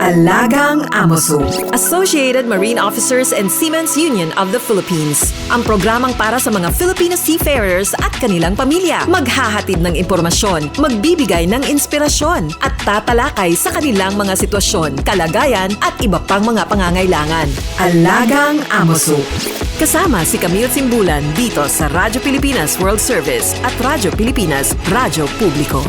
Alagang Amoso, Associated Marine Officers and Seamen's Union of the Philippines. Ang programang para sa mga Filipino seafarers at kanilang pamilya. Maghahatid ng impormasyon, magbibigay ng inspirasyon, at tatalakay sa kanilang mga sitwasyon, kalagayan at iba pang mga pangangailangan. Alagang Amoso. Kasama si Camille Simbulan dito sa Radyo Pilipinas World Service at Radyo Pilipinas Radyo Publiko.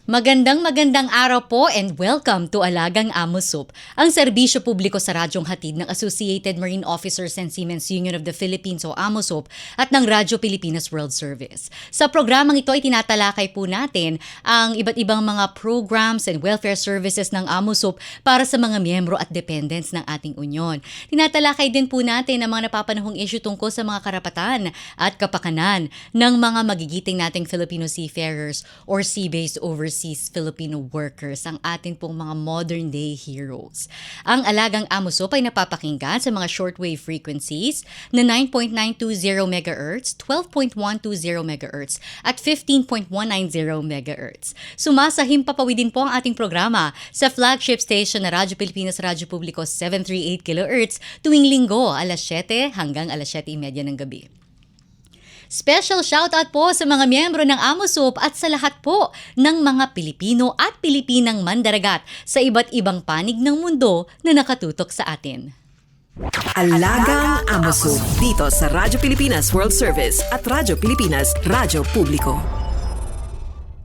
Magandang araw po and welcome to Alagang Amosup, ang serbisyo publiko sa radyong hatid ng Associated Marine Officers and Seamen's Union of the Philippines o Amosup at ng Radyo Pilipinas World Service. Sa programang ito ay tinatalakay po natin ang iba't ibang mga programs and welfare services ng Amosup para sa mga miyembro at dependents ng ating union. Tinatalakay din po natin ang mga napapanahong issue tungkol sa mga karapatan at kapakanan ng mga magigiting nating Filipino seafarers or sea-based overseas Filipino workers, ang atin pong mga modern day heroes. Ang Alagang Amosup ay napapakinggan sa mga shortwave frequencies na 9.920 MHz, 12.120 MHz at 15.190 MHz. Sumasahim papawid din po ang ating programa sa flagship station na Radyo Pilipinas Radyo Publiko 738 kHz tuwing linggo alas 7 hanggang alas 7:30 ng gabi. Special shoutout po sa mga miyembro ng Amosup at sa lahat po ng mga Pilipino at Pilipinang mandaragat sa iba't ibang panig ng mundo na nakatutok sa atin. Alagang Amosup dito sa Radyo Pilipinas World Service at Radyo Pilipinas Radyo Publiko.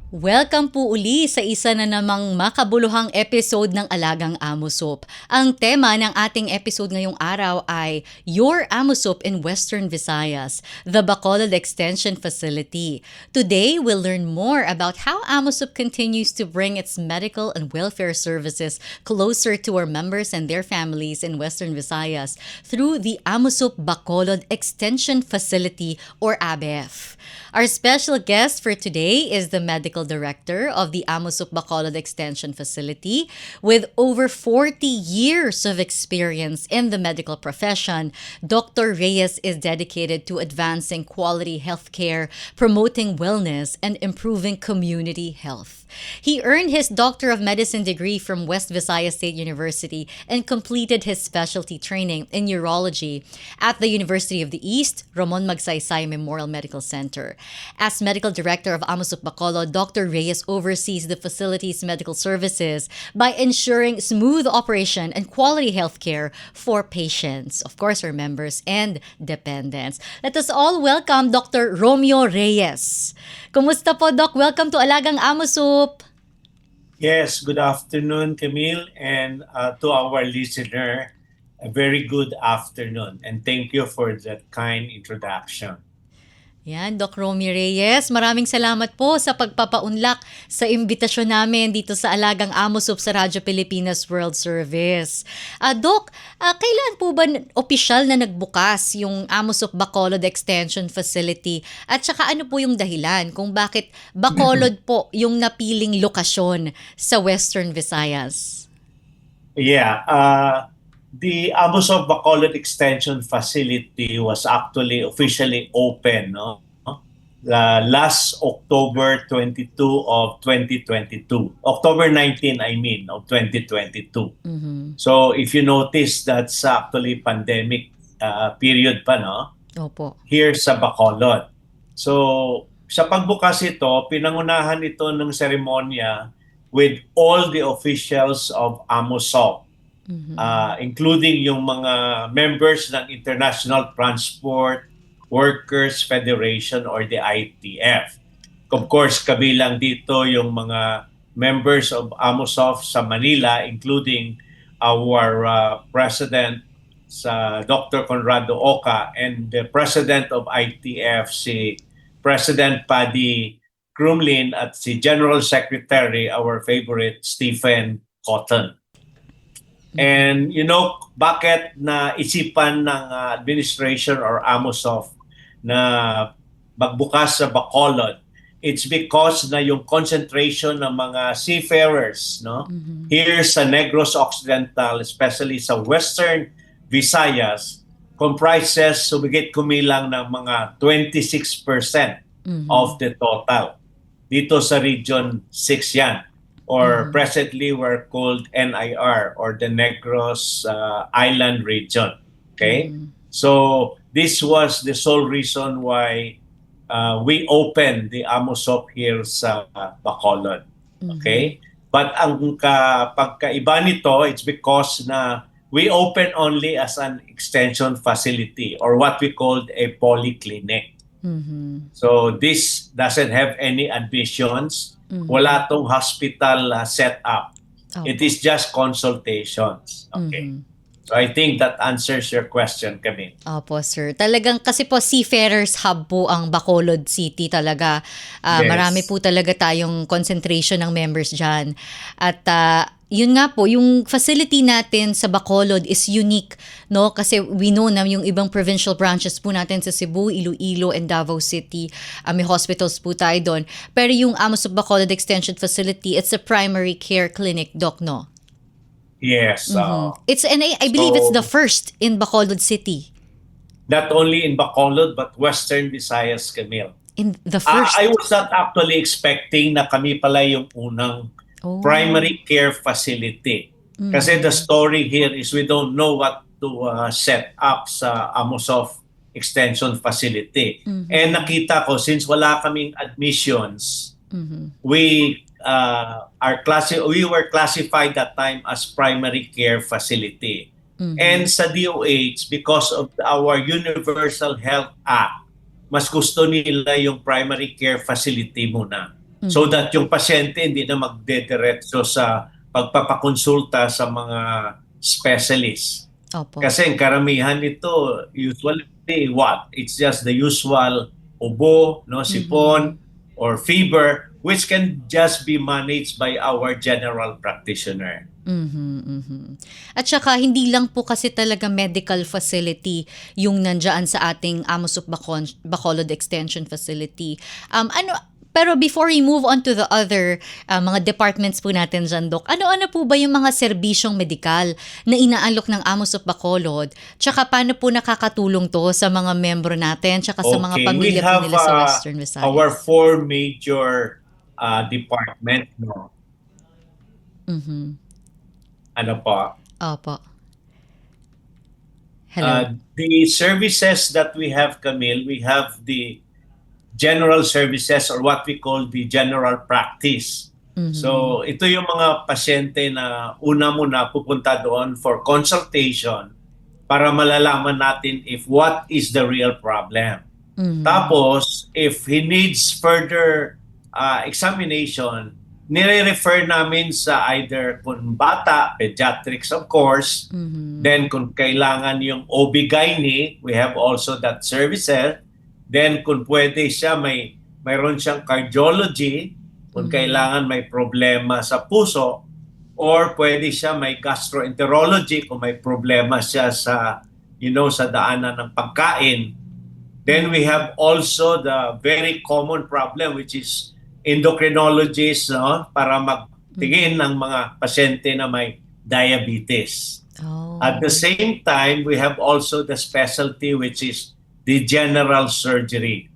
Welcome po uli sa isa na namang makabuluhang episode ng Alagang Amosup. Ang tema ng ating episode ngayong araw ay Your Amosup in Western Visayas, the Bacolod Extension Facility. Today, we'll learn more about how Amosup continues to bring its medical and welfare services closer to our members and their families in Western Visayas through the Amosup Bacolod Extension Facility or ABEF. Our special guest for today is the Medical Director of the Amosup Bacolod Extension Facility with over 40 years of experience in the medical profession. Dr. Reyes is dedicated to advancing quality healthcare, promoting wellness, and improving community health. He earned his Doctor of Medicine degree from West Visayas State University and completed his specialty training in urology at the University of the East, Ramon Magsaysay Memorial Medical Center. As Medical Director of Amosup Bacolod, Dr. Reyes oversees the facility's medical services by ensuring smooth operation and quality healthcare for patients, of course, our members and dependents. Let us all welcome Dr. Romeo Reyes. Kumusta po, Doc? Welcome to Alagang Amosup. Yes, good afternoon, Camille, and to our listener, a very good afternoon. And thank you for that kind introduction. Yan, Doc Romeo Reyes, maraming salamat po sa pagpapaunlak sa imbitasyon namin dito sa Alagang Amosup sa Radyo Pilipinas World Service. Doc, kailan po ba opisyal na nagbukas yung Amosup Bacolod Extension Facility? At saka ano po yung dahilan kung bakit Bacolod po yung napiling lokasyon sa Western Visayas? Yeah, the Amosup Bacolod Extension Facility was actually officially open last October 22 of 2022. October 19, of 2022. Mm-hmm. So if you notice, that's actually pandemic period pa, no? Opo. Here sa Bacolod. So sa pagbukas ito, pinangunahan ito ng seremonya with all the officials of Amosup. Mm-hmm. Including yung mga members ng International Transport Workers Federation or the ITF. Of course, kabilang dito yung mga members of Amosup sa Manila, including our President, Dr. Conrado Oca, and the President of ITF, si President Paddy Crumlin, at si General Secretary, our favorite, Stephen Cotton. And you know, bakit na isipan ng administration or Amosup na magbukas sa Bacolod? It's because na yung concentration ng mga seafarers, no? Mm-hmm. Here sa Negros Occidental, especially sa Western Visayas, comprises sumigit kumilang ng mga 26% of the total. Dito sa Region 6 yan. Or presently we're called NIR or the Negros Island Region. Okay? So this was the sole reason why we opened the AMOSOP here sa Bacolod. Okay? But ang pagkaiba nito, it's because na we open only as an extension facility or what we called a polyclinic. So this doesn't have any admissions. Wala tong hospital setup. It is just consultations. Okay. So I think that answers your question, Camille. Opo, sir. Talagang kasi po Seafarers Hub po ang Bacolod City talaga. Yes. Marami po talaga tayong concentration ng members dyan. At yun nga po, yung facility natin sa Bacolod is unique, no? Kasi we know na yung ibang provincial branches po natin sa Cebu, Iloilo, and Davao City, may hospitals po tayo doon. Pero yung AMOSOP Bacolod Extension Facility, it's a primary care clinic, Doc, no? Yes. It's and I believe it's the first in Bacolod City. Not only in Bacolod but Western Visayas, Camille. In the first. I was not actually expecting na kami pala yung unang primary care facility. Kasi the story here is we don't know what to set up sa AMOSOF Extension Facility. And nakita ko, since wala kaming admissions, we were classified that time as primary care facility. And sa DOH, because of our Universal Health Act, mas gusto nila yung primary care facility muna. So that yung pasyente hindi na magdediretso sa pagpapakonsulta sa mga specialists. Opo. Kasi ang karamihan nito, usually what? It's just the usual ubo, no, sipon, or fever, which can just be managed by our general practitioner. At saka hindi lang po kasi talaga medical facility yung nandiyan sa ating AMOSOP Bacolod Extension Facility. Pero before we move on to the other mga departments po natin dyan, Doc, ano-ano po ba yung mga serbisyong medikal na inaalok ng AMOSOP Bacolod? Tsaka paano po nakakatulong to sa mga membro natin tsaka sa mga pamilya po nila sa Western Visayas? Our 4 major department, no? Ano pa? Opo. Hello. The services that we have, Camille, we have the general services or what we call the general practice. So ito yung mga pasyente na una muna pupunta doon for consultation para malalaman natin if what is the real problem. Tapos, if he needs further examination, nire-refer namin sa either kung bata, pediatrics of course, then kung kailangan yung OB-GYN, we have also that services. Then kung pwede siya, mayroon siyang cardiology, kung kailangan may problema sa puso, or pwede siya may gastroenterology kung may problema siya sa, sa daanan ng pagkain. Then we have also the very common problem which is endocrinologists, no, para magtingin ng mga pasyente na may diabetes. At the same time, we have also the specialty which is the general surgery.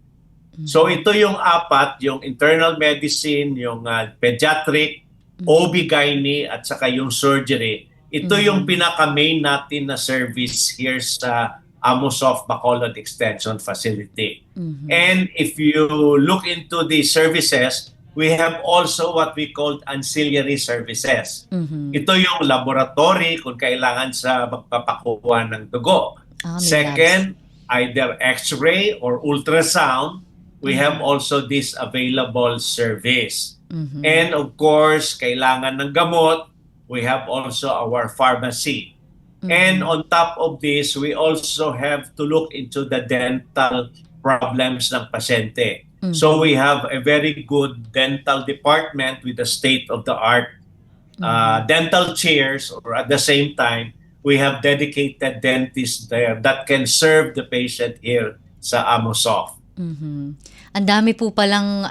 So ito yung apat, yung internal medicine, yung pediatric, OB-GYN at saka yung surgery. Ito yung pinaka-main natin na service here sa AMOSOF Bacolod Extension Facility. And if you look into the services, we have also what we call ancillary services. Ito yung laboratory kung kailangan sa magpapakuha ng dugo. Second, either X-ray or ultrasound, we have also this available service. And of course, kailangan ng gamot, we have also our pharmacy. And on top of this, we also have to look into the dental problems ng pasyente. So we have a very good dental department with the state-of-the-art dental chairs, or at the same time, we have dedicated dentists there that can serve the patient here sa AMOSOF. Ang dami po palang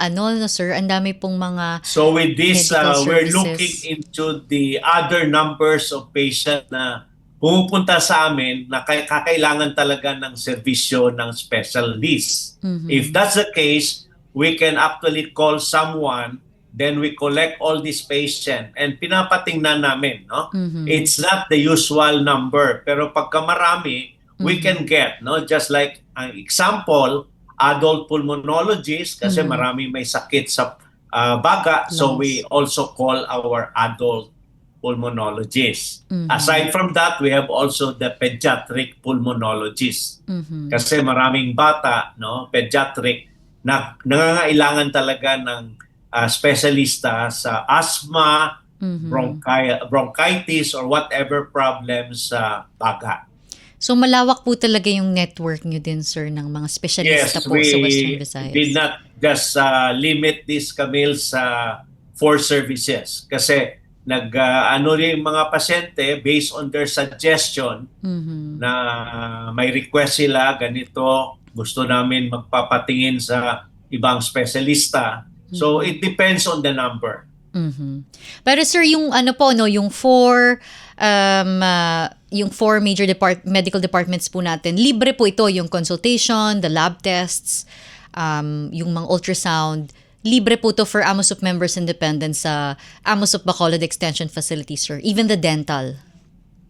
sir, ang dami pong mga So with this, we're services. looking into the other numbers of patients na pumupunta sa amin na kakailangan talaga ng serbisyo ng specialist. If that's the case, we can actually call someone, then we collect all these patient and pinapatingnan namin, no? It's not the usual number, pero pagka marami, we can get, no? Just like ang example, adult pulmonologist kasi marami may sakit sa baga, so we also call our adult pulmonologist. Aside from that, we have also the pediatric pulmonologist. Kasi maraming bata, no, pediatric na nangangailangan talaga ng specialista sa asthma, bronchitis or whatever problems sa baga. So malawak po talaga yung network nyo din, sir, ng mga specialista po sa Western Visayas. We did not just limit this, Camille, sa 4 services. Kasi ano rin yung mga pasyente based on their suggestion na may request sila, ganito, gusto namin magpapatingin sa ibang specialista. So it depends on the number. Pero sir, yung ano po, no, yung 4 major medical departments po natin, libre po ito, yung consultation, the lab tests, yung mga ultrasound, libre po to for AMOSUP members and dependents sa AMOSUP Bacolod Extension Facility, sir. Even the dental.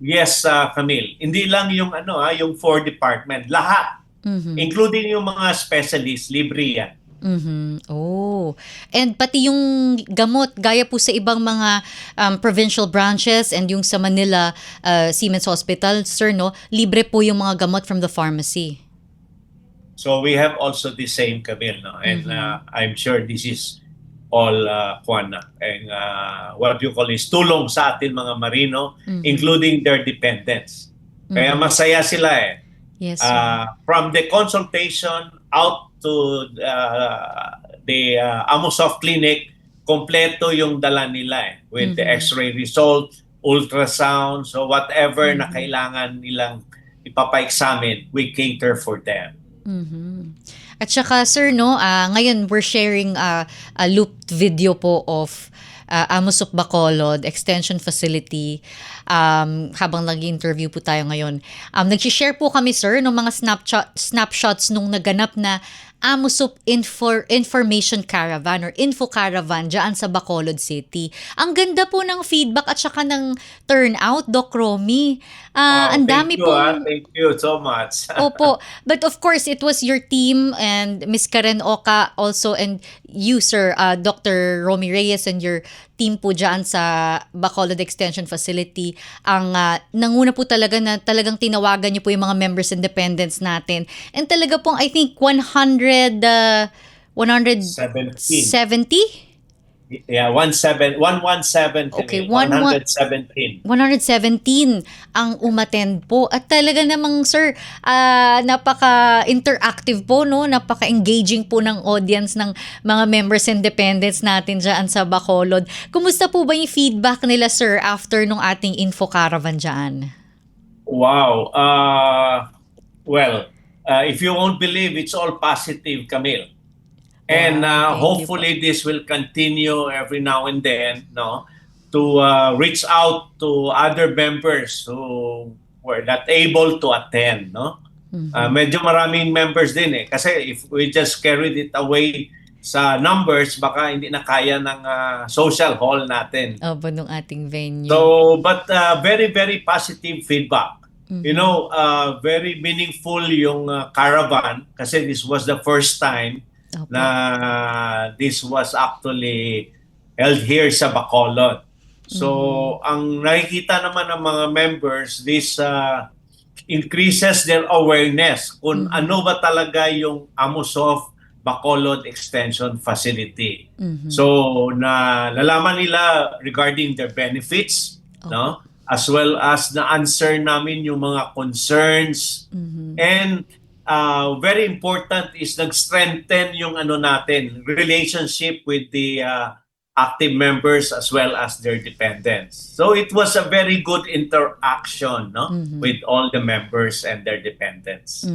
Yes, Camille. Hindi lang yung yung 4 department, lahat. Including yung mga specialists, libre yan. Oh. And pati yung gamot, gaya po sa ibang mga provincial branches and yung sa Manila Siemens Hospital, sir, no, libre po yung mga gamot from the pharmacy. So we have also the same, Camille, no? And I'm sure this is all what you call is tulong sa atin mga marino, including their dependents. Kaya masaya sila eh. Yes, sir. From the consultation out to the AMOSOF clinic, kompleto yung dala nila eh, with the x-ray result, ultrasound, so whatever na kailangan nilang ipapa-examine, we cater for them. At saka, sir, no, ngayon we're sharing a looped video po of AMOSUP Bacolod Extension Facility. Habang nag-interview po tayo ngayon, nag-share po kami, sir, ng mga snapshots nung naganap na AMOSUP Information Caravan or Info Caravan dyan sa Bacolod City. Ang ganda po ng feedback at saka ng turnout, Doc Romy. Ang dami po. Thank you so much. Opo. But of course, it was your team and Ms. Karen Oka also and you, sir, Dr. Romy Reyes and your team po dyan sa Bacolod Extension Facility. Ang nanguna po talaga na talagang tinawagan niyo po yung mga members and dependents natin. And talaga pong, I think, 170? Yeah, 117. Okay, 117. 117 ang umattend po. At talaga namang, sir, napaka-interactive po, no? Napaka-engaging po ng audience ng mga members and dependents natin dyan sa Bacolod. Kumusta po ba yung feedback nila, sir, after nung ating info caravan dyan? Wow. If you won't believe, it's all positive, Camille. And hopefully this will continue every now and then, no, to reach out to other members who were not able to attend, no. Medyo maraming members din eh, kasi if we just carried it away sa numbers, baka hindi na kaya ng social hall natin. Opo, nung ating venue. So, but very, very positive feedback. You know, very meaningful yung caravan kasi this was the first time na this was actually held here sa Bacolod. So, ang nakikita naman ng mga members, this increases their awareness kung ano ba talaga yung AMOSOF Bacolod Extension Facility. So, nalaman nila regarding their benefits, no? As well as na-answer namin yung mga concerns and very important is nag-strengthen yung natin, relationship with the active members as well as their dependents. So it was a very good interaction, no, with all the members and their dependents.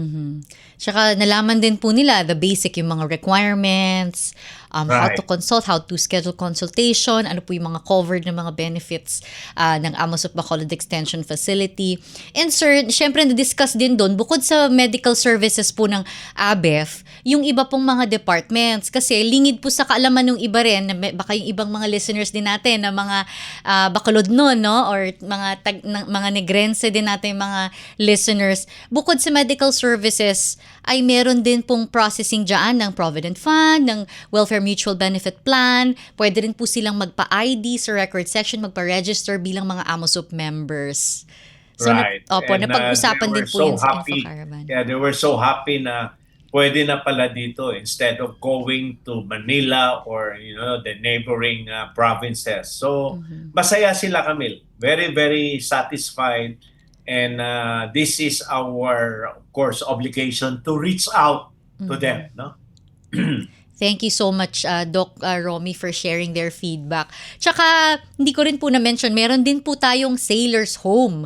Tsaka nalaman din po nila the basic, yung mga requirements, how to Right. consult, how to schedule consultation, ano po yung mga covered na mga benefits ng Amos of Bacolod Extension Facility. And sir, syempre na-discuss din doon, bukod sa medical services po ng ABEF, yung iba pong mga departments. Kasi lingid po sa kaalaman ng iba rin, baka yung ibang mga listeners din natin na mga Bacolod noon, no? Or mga Negrense din natin yung mga listeners. Bukod sa medical services, ay meron din pong processing dyan ng Provident Fund, ng Welfare Mutual Benefit Plan. Pwede rin po silang magpa-ID sa record section, magpa-register bilang mga AMOSUP members. So, Right. opo, And napag-usapan they din were po so yun sa happy. InfoCaravan. Yeah, they were so happy na pwede na pala dito instead of going to Manila or the neighboring provinces. So masaya sila, Camille. Very, very satisfied. And this is our, of course, obligation to reach out to them. No? Thank you so much, Doc Romy, for sharing their feedback. Tsaka, hindi ko rin po na-mention, meron din po tayong Sailor's Home,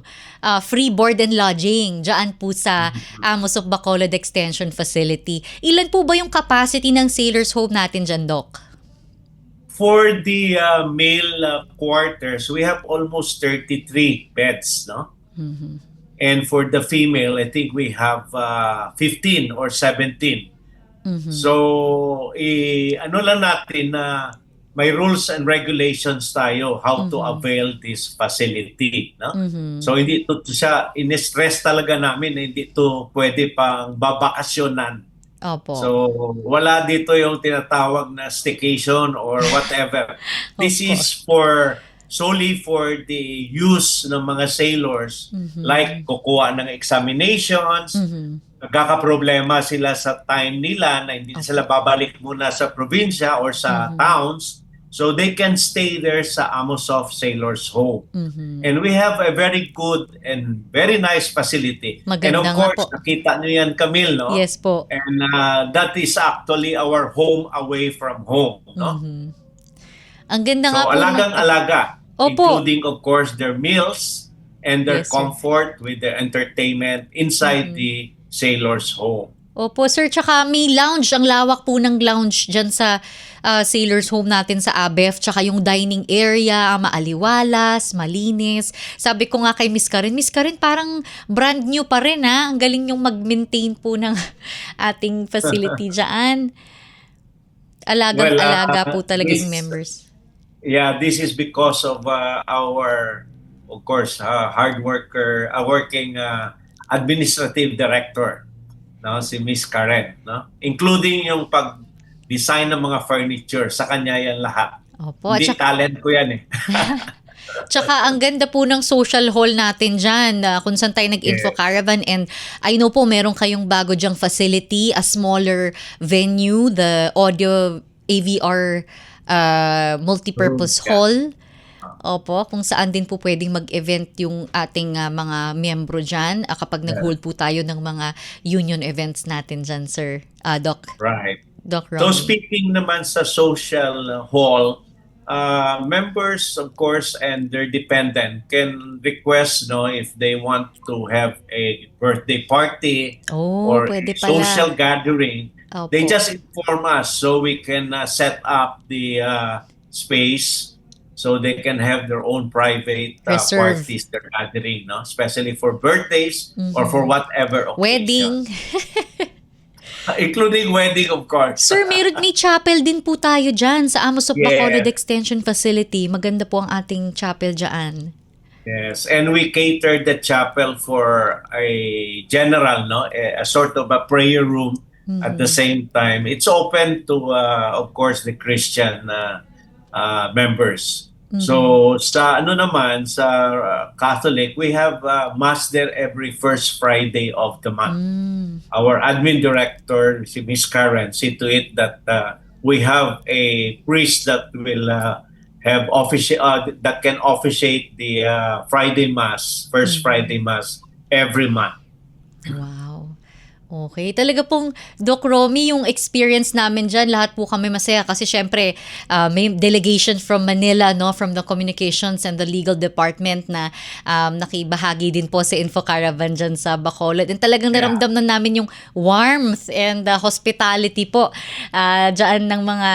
free board and lodging, dyan po sa Amos of Bacolod Extension Facility. Ilan po ba yung capacity ng Sailor's Home natin dyan, Doc? For the male quarters, we have almost 33 beds, no? And for the female, I think we have 15 or 17. So, ano lang natin na may rules and regulations tayo how to avail this facility, no? So, hindi to siya, in-stress talaga namin na hindi to pwede pang babakasyonan. Opo. So, wala dito yung tinatawag na staycation or whatever. This is solely for the use ng mga sailors, like kukuha ng examinations, nagkakaproblema sila sa time nila na hindi sila babalik muna sa probinsya or sa towns, so they can stay there sa Amosoft Sailors Home. And we have a very good and very nice facility. Maganda and of nga course, po. nakita nyo yan, Camille, no? Yes po. And that is actually our home away from home, no? Ang ganda So, nga po. alagang-alaga, Opo. including, of course, their meals and their Yes, sir. comfort with their entertainment inside the Sailors Home. Opo, sir. Tsaka may lounge. Ang lawak po ng lounge dyan sa Sailor's Home natin sa ABEF. Tsaka yung dining area, maaliwalas, malinis. Sabi ko nga kay Miss Karen, parang brand new pa rin ha. Ang galing yung mag-maintain po ng ating facility dyan. Alagang-alaga po talaga yung members. Yeah, this is because of our, of course, working administrative director, no, si Miss Karen, no, including yung pag-design ng mga furniture, sa kanya yan lahat. Opo. Hindi talent ko yan eh. Tsaka ang ganda po ng social hall natin dyan, kung saan tayo nag-InfoCaravan, and I know po meron kayong bago dyang facility, a smaller venue, the audio AVR multipurpose hall. Opo, kung saan din po pwedeng mag-event yung ating mga miyembro dyan kapag nag-hold po tayo ng mga union events natin dyan, sir. Doc. Right. Doc Romy. So speaking naman sa social hall, members, of course, and their dependent can request, no, if they want to have a birthday party or a pwede pala. social gathering. Opo. They just inform us so we can set up the space so they can have their own private Reserve. parties, their gathering, no? Especially for birthdays or for whatever occasion. Wedding. Including wedding, of course. Sir, may chapel din po tayo dyan sa Amos of Yeah. Bacolod Extension Facility. Maganda po ang ating chapel dyan. Yes, and we cater the chapel for a general, no, a sort of a prayer room. At the same time, it's open to, of course, the Christian members. So sa sa Catholic, we have mass there every first Friday of the month. Our admin director, si Miss Karen, see to it that we have a priest that will have that can officiate the Friday mass, first Friday mass every month. Wow. Okay. Talaga pong, Doc Romy, yung experience namin dyan, lahat po kami masaya kasi syempre may delegation from Manila, no, from the communications and the legal department na nakibahagi din po sa Info Caravan dyan sa Bacolod. And talagang naramdam na namin yung warmth and hospitality po dyan ng mga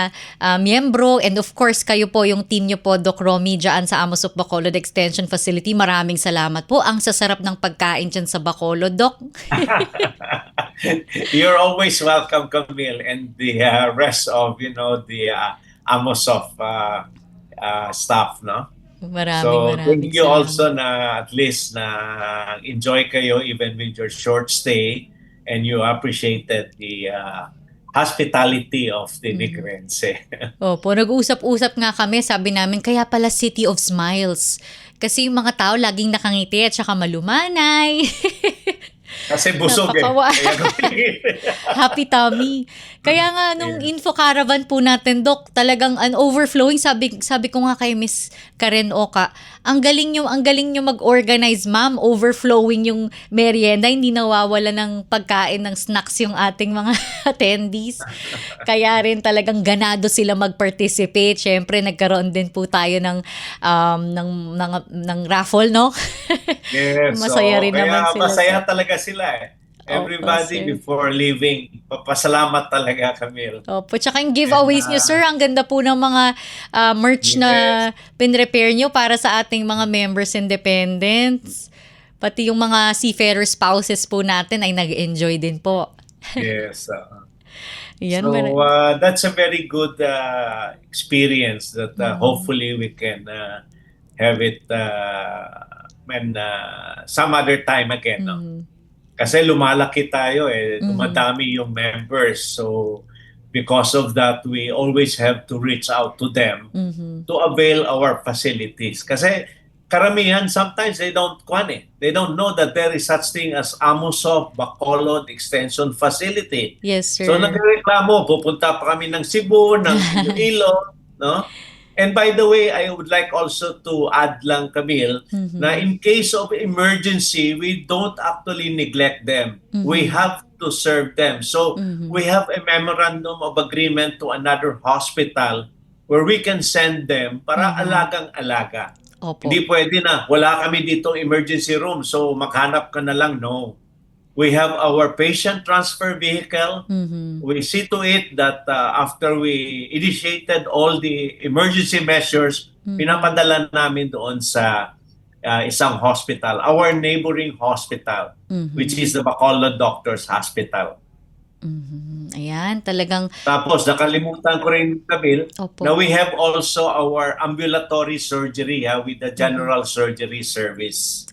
miyembro. And of course, kayo po, yung team nyo po, Doc Romy, dyan sa Amosup Bacolod Extension Facility. Maraming salamat po. Ang sasarap ng pagkain dyan sa Bacolod, Doc. You're always welcome, Camille, and the rest of the Amosoft staff, no? Maraming thank you salamat. also na at least na enjoy kayo even with your short stay, and you appreciated the hospitality of the Negrense. Opo, nag-usap-usap nga kami, sabi namin, kaya pala City of Smiles. Kasi yung mga tao laging nakangiti at saka malumanay. Kasi busog Napakawa. Happy tummy. Kaya nga nung Yeah. Info Caravan po natin, Doc, talagang overflowing. Sabi ko nga kay Miss Karen Oka, ang galing nyo mag-organize, ma'am. Overflowing yung merienda, hindi nawawala ng pagkain ng snacks yung ating mga attendees. Kaya rin talagang ganado sila mag-participate. Syempre, nagkaroon din po tayo ng raffle, no? Yes, Masaya rin kaya naman sila masaya sa- talaga sila eh. Everybody sir. before leaving, papasalamat talaga, Camille. Opo, tsaka yung giveaways nyo, sir, ang ganda po ng mga merch na pinrepair nyo para sa ating mga members and dependents. Pati yung mga seafarer spouses po natin ay nag-enjoy din po. Yes. Yan, That's a very good experience that hopefully we can have it when some other time again. No? Kasi lumalaki tayo dumadami yung members. So because of that, we always have to reach out to them to avail our facilities. Kasi karamihan, sometimes they don't know that there is such thing as Amosoft Bacolod Extension Facility. Yes, sir. So nagreklamo, pupunta pa kami ng Cebu, ng Iloilo, no? And by the way, I would like also to add lang, Camille, na in case of emergency, we don't actually neglect them. We have to serve them. So we have a memorandum of agreement to another hospital where we can send them para alagang-alaga. Opo. Hindi pwede na, wala kami dito emergency room, so maghanap ka na lang. No. We have our patient transfer vehicle. We see to it that after we initiated all the emergency measures, pinapadala namin doon sa isang hospital, our neighboring hospital, which is the Bacolod Doctors Hospital. Ayan, talagang Tapos nakalimutan ko rin, Camille, Opo. na we have also our ambulatory surgery with the general surgery service.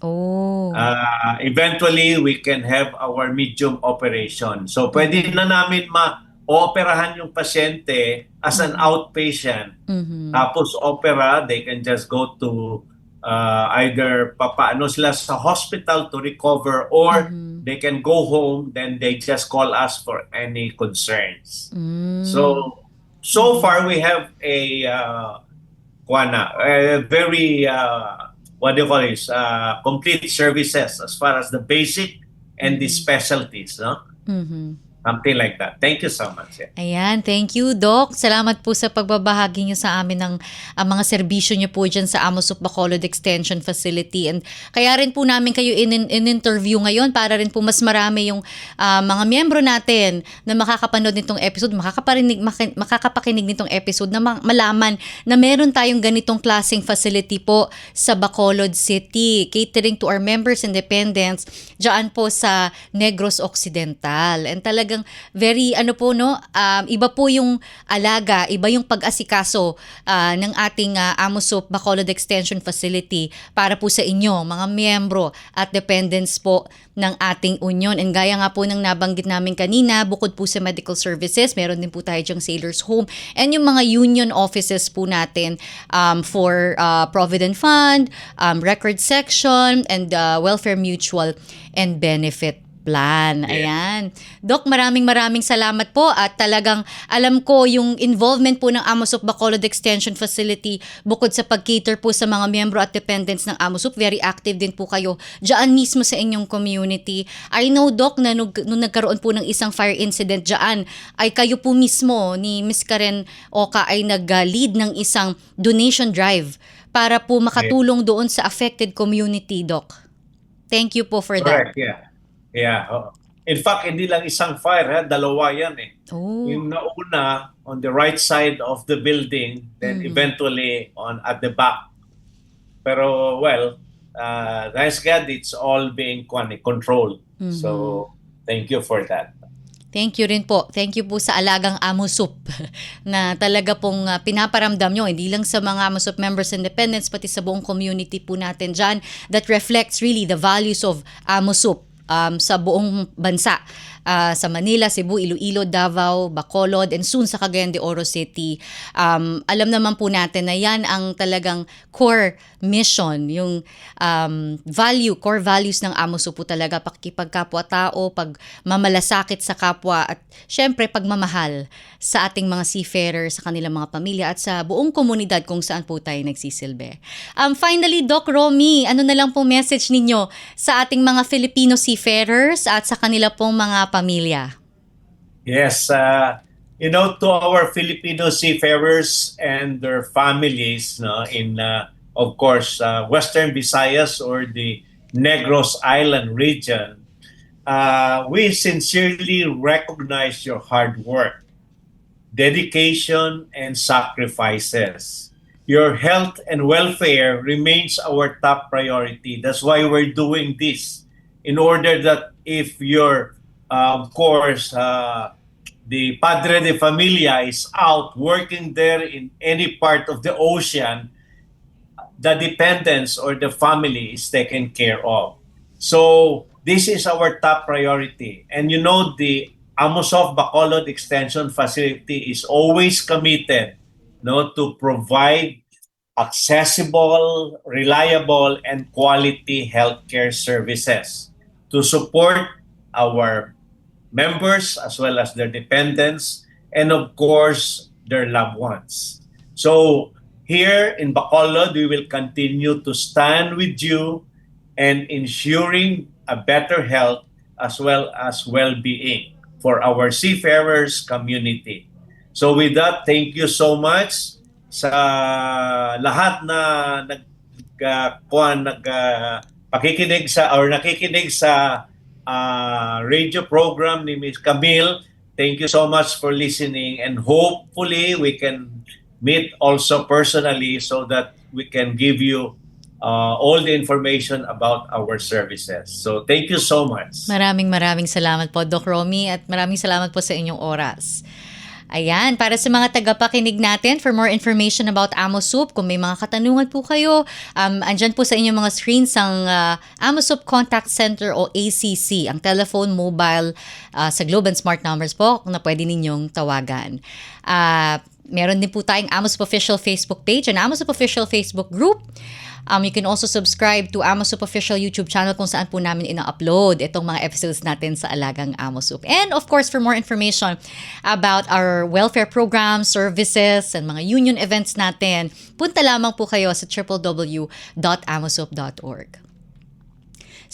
Eventually, we can have our medium operation. So pwede na namin ma-operahan yung pasyente as an outpatient. Tapos opera, they can just go to either papaano sila sa hospital to recover, or they can go home, then they just call us for any concerns. So far we have a very what do you call this, complete services as far as the basic and the specialties, no? Something like that. Thank you so much. Ayan, thank you, Doc. Salamat po sa pagbabahagi niyo sa amin ng mga serbisyo niyo po dyan sa Amosup Bacolod Extension Facility. And kaya rin po namin kayo in-interview ngayon para rin po mas marami yung mga miyembro natin na makakapanood nitong episode, makakapakinig nitong episode, na malaman na meron tayong ganitong klaseng facility po sa Bacolod City, catering to our members and dependents dyan po sa Negros Occidental. And talagang very iba po yung alaga, iba yung pag-asikaso ng ating Amosup Bacolod Extension Facility para po sa inyo, mga miyembro at dependents po ng ating union. And gaya nga po ng nabanggit namin kanina, bukod po sa medical services, meron din po tayo dyang Sailors Home and yung mga union offices po natin for Provident Fund, Record Section, and Welfare Mutual and Benefit plan. Yes. Ayan. Doc, maraming salamat po at talagang alam ko yung involvement po ng AMOSUP Bacolod Extension Facility bukod sa pag-cater po sa mga miyembro at dependents ng AMOSUP, very active din po kayo dyan mismo sa inyong community. I know, Doc, na nung nagkaroon po ng isang fire incident dyan, ay kayo po mismo ni Ms. Karen Oka ay nag-lead ng isang donation drive para po makatulong doon sa affected community, Doc. Thank you po for that. Correct, yeah. Yeah. In fact, hindi lang isang fire, dalawa yan eh. Oh. Yung nauna on the right side of the building, then eventually at the back. Pero well, thanks God, it's all being controlled. So thank you for that. Thank you rin po. Thank you po sa Alagang AMOSUP na talaga pong pinaparamdam nyo, hindi lang sa mga AMOSUP members and dependents, pati sa buong community po natin dyan that reflects really the values of AMOSUP sa buong bansa. Sa Manila, Cebu, Iloilo, Davao, Bacolod, and soon sa Cagayan de Oro City. Alam naman po natin na yan ang talagang core mission, yung core values ng AMOSUP po talaga, pakikipagkapwa-tao, pagmamalasakit sa kapwa, at syempre pagmamahal sa ating mga seafarers, sa kanilang mga pamilya, at sa buong komunidad kung saan po tayo nagsisilbi. Finally, Doc Romy, ano na lang pong message ninyo sa ating mga Filipino seafarers at sa kanila pong mga pamilya? Yes, to our Filipino seafarers and their families, in of course Western Visayas or the Negros Island region, we sincerely recognize your hard work, dedication, and sacrifices. Your health and welfare remains our top priority. That's why we're doing this, in order that if your of course, the Padre de Familia is out working there in any part of the ocean, the dependents or the family is taken care of. So this is our top priority. And the AMOSUP Bacolod Extension Facility is always committed to provide accessible, reliable, and quality healthcare services to support our members as well as their dependents and of course their loved ones. So here in Bacolod, we will continue to stand with you and ensuring a better health as well as well-being for our seafarers community. So with that, thank you so much sa lahat na nakikinig sa radio program ni Ms. Camille. Thank you so much for listening, and hopefully we can meet also personally so that we can give you all the information about our services. So thank you so much. Maraming salamat po, Doc Romy, at maraming salamat po sa inyong oras. Ayan, para sa mga tagapakinig natin, for more information about AMOSUP, kung may mga katanungan po kayo, andyan po sa inyong mga screens ang AMOSUP Contact Center o ACC, ang telephone, mobile, sa Globe and Smart numbers po na pwede ninyong tawagan. Meron din po tayong AMOSUP Official Facebook page and AMOSUP Official Facebook group. You can also subscribe to AMOSUP Official YouTube channel kung saan po namin ina-upload itong mga episodes natin sa Alagang AMOSUP. And of course, for more information about our welfare programs, services, and mga union events natin, punta lamang po kayo sa www.amosup.org.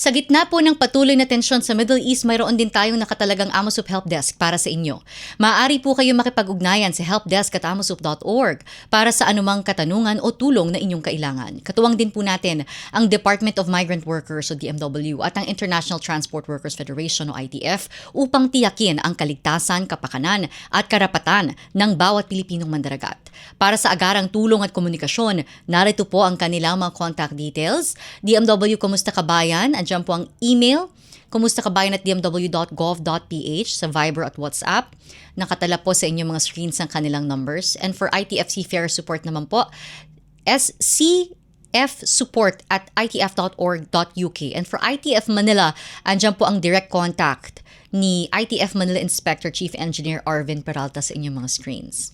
Sa gitna po ng patuloy na tensyon sa Middle East, mayroon din tayong nakatalagang AMOSUP Help Desk para sa inyo. Maaari po kayo makipag-ugnayan sa helpdesk@amosup.org para sa anumang katanungan o tulong na inyong kailangan. Katuwang din po natin ang Department of Migrant Workers o DMW at ang International Transport Workers Federation o ITF upang tiyakin ang kaligtasan, kapakanan at karapatan ng bawat Pilipinong mandaragat. Para sa agarang tulong at komunikasyon, narito po ang kanilang mga contact details. DMW Kumusta Kabayan, andyan po ang email, kumustakabayan@dmw.gov.ph, sa Viber at WhatsApp. Nakatala po sa inyong mga screens ang kanilang numbers. And for ITF Seafarer Support naman po, scfsupport@itf.org.uk. And for ITF Manila, andyan po ang direct contact ni ITF Manila Inspector Chief Engineer Arvin Peralta sa inyong mga screens.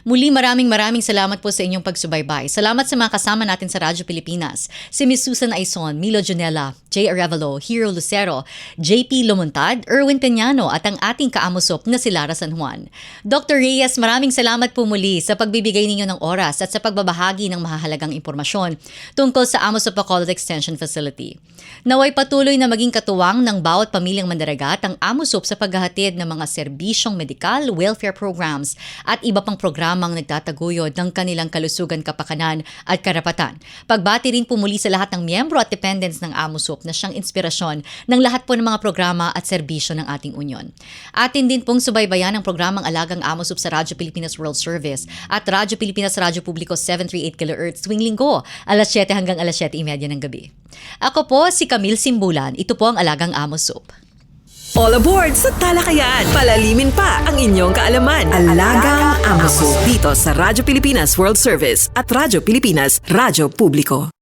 Muli, maraming salamat po sa inyong pagsubaybay. Salamat sa mga kasama natin sa Radyo Pilipinas. Si Ms. Susan Aison, Milo Junella, Jay Arevalo, Hero Lucero, JP Lomontad, Erwin Peñano at ang ating kaamusop na si Lara San Juan. Dr. Reyes, maraming salamat po muli sa pagbibigay ninyo ng oras at sa pagbabahagi ng mahahalagang impormasyon tungkol sa Amusop Bacolod Extension Facility. Naway patuloy na maging katuwang ng bawat pamilyang mandaragat ang Amusop sa paghahatid ng mga serbisyong medikal, welfare programs at iba pang programang nagtataguyod ng kanilang kalusugan, kapakanan at karapatan. Pagbati rin po muli sa lahat ng miyembro at dependents ng Amusop na siyang inspirasyon ng lahat po ng mga programa at serbisyo ng ating union. Atin din pong subaybayan ang programang Alagang Amusop sa Radyo Pilipinas World Service at Radyo Pilipinas Radyo Publiko 738 kHz tuwing linggo, alas 7 hanggang alas 7:30 ng gabi. Ako po si Camille Simbulan. Ito po ang Alagang Amusop. All aboard sa talakayan. Palalimin pa ang inyong kaalaman. Alagang Amusop dito sa Radyo Pilipinas World Service at Radyo Pilipinas Radyo Publiko.